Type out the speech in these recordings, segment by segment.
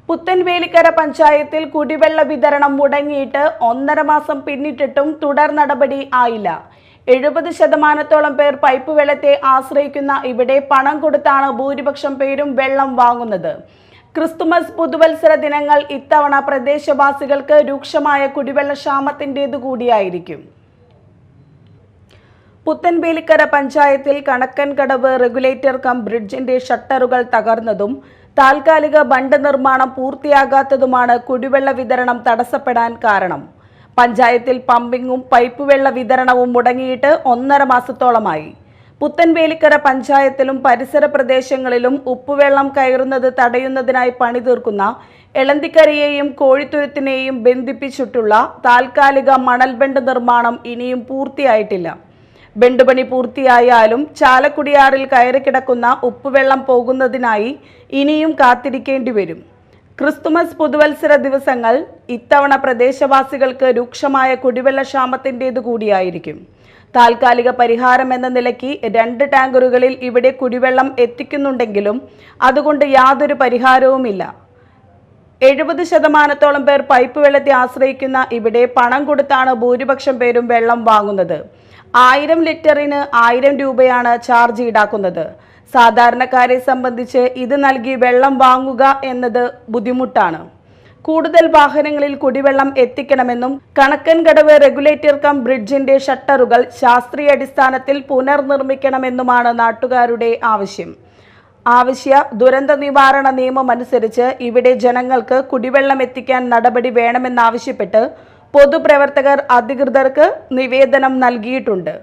പുത്തൻവേലിക്കര പഞ്ചായത്തിൽ കുടിവെള്ള വിതരണം മുടങ്ങിയിട്ട് 1.5 മാസം പിന്നിട്ടിട്ടും തുടർ നടപടി ആയില്ല. 70% പേർ പൈപ്പ് വെള്ളത്തെ ആശ്രയിക്കുന്ന ഇവിടെ പണം കൊടുത്താണ് ഭൂരിപക്ഷം പേരും വെള്ളം വാങ്ങുന്നത്. ക്രിസ്തുമസ് പുതുവത്സര ദിനങ്ങൾ ഇത്തവണ പ്രദേശവാസികൾക്ക് രൂക്ഷമായ കുടിവെള്ള ക്ഷാമത്തിൻ്റെതു കൂടിയായിരിക്കും. പുത്തൻവേലിക്കര പഞ്ചായത്തിൽ കണക്കൻകടവ് റെഗുലേറ്റർ കം ബ്രിഡ്ജിന്റെ ഷട്ടറുകൾ തകർന്നതും താൽക്കാലിക ബണ്ട് നിർമ്മാണം പൂർത്തിയാകാത്തതുമാണ് കുടിവെള്ള വിതരണം തടസ്സപ്പെടാൻ കാരണം. പഞ്ചായത്തിൽ പമ്പിങ്ങും പൈപ്പ് വെള്ള വിതരണവും മുടങ്ങിയിട്ട് 1.5 മാസത്തോളമായി. പുത്തൻവേലിക്കര പഞ്ചായത്തിലും പരിസര പ്രദേശങ്ങളിലും ഉപ്പുവെള്ളം കയറുന്നത് തടയുന്നതിനായി പണിതീർക്കുന്ന എളന്തിക്കരയെയും കോഴിത്തുരുത്തിനെയും ബന്ധിപ്പിച്ചിട്ടുള്ള താൽക്കാലിക മണൽ ബണ്ട് നിർമ്മാണം ഇനിയും പൂർത്തിയായിട്ടില്ല. ബണ്ടുപണി പൂർത്തിയായാലും ചാലക്കുടിയാറിൽ കയറിക്കിടക്കുന്ന ഉപ്പുവെള്ളം പോകുന്നതിനായി ഇനിയും കാത്തിരിക്കേണ്ടി വരും. ക്രിസ്തുമസ് പുതുവത്സര ദിവസങ്ങൾ ഇത്തവണ പ്രദേശവാസികൾക്ക് രൂക്ഷമായ കുടിവെള്ള ക്ഷാമത്തിൻ്റെതു കൂടിയായിരിക്കും. താൽക്കാലിക പരിഹാരം എന്ന നിലയ്ക്ക് 2 ടാങ്കറുകളിൽ ഇവിടെ കുടിവെള്ളം എത്തിക്കുന്നുണ്ടെങ്കിലും അതുകൊണ്ട് യാതൊരു പരിഹാരവുമില്ല. 70% പേർ പൈപ്പ് വെള്ളത്തെ ആശ്രയിക്കുന്ന ഇവിടെ പണം കൊടുത്താണ് ഭൂരിപക്ഷം പേരും വെള്ളം വാങ്ങുന്നത്. 1000 ലിറ്ററിന് 1000 രൂപയാണ് ചാർജ് ഈടാക്കുന്നത്. സാധാരണക്കാരെ സംബന്ധിച്ച് ഇത് നൽകി വെള്ളം വാങ്ങുക എന്നത് ബുദ്ധിമുട്ടാണ്. കൂടുതൽ വാഹനങ്ങളിൽ കുടിവെള്ളം എത്തിക്കണമെന്നും കണക്കൻകടവ് റെഗുലേറ്റർ കം ബ്രിഡ്ജിന്റെ ഷട്ടറുകൾ ശാസ്ത്രീയാടിസ്ഥാനത്തിൽ പുനർനിർമ്മിക്കണമെന്നുമാണ് നാട്ടുകാരുടെ ആവശ്യം. ദുരന്ത നിവാരണ നിയമം അനുസരിച്ച് ഇവിടെ ജനങ്ങൾക്ക് കുടിവെള്ളം എത്തിക്കാൻ നടപടി വേണമെന്നാവശ്യപ്പെട്ട് പൊതുപ്രവർത്തകർ അധികൃതർക്ക് നിവേദനം നൽകിയിട്ടുണ്ട്.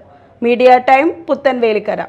Media time, Puthenvelikkara.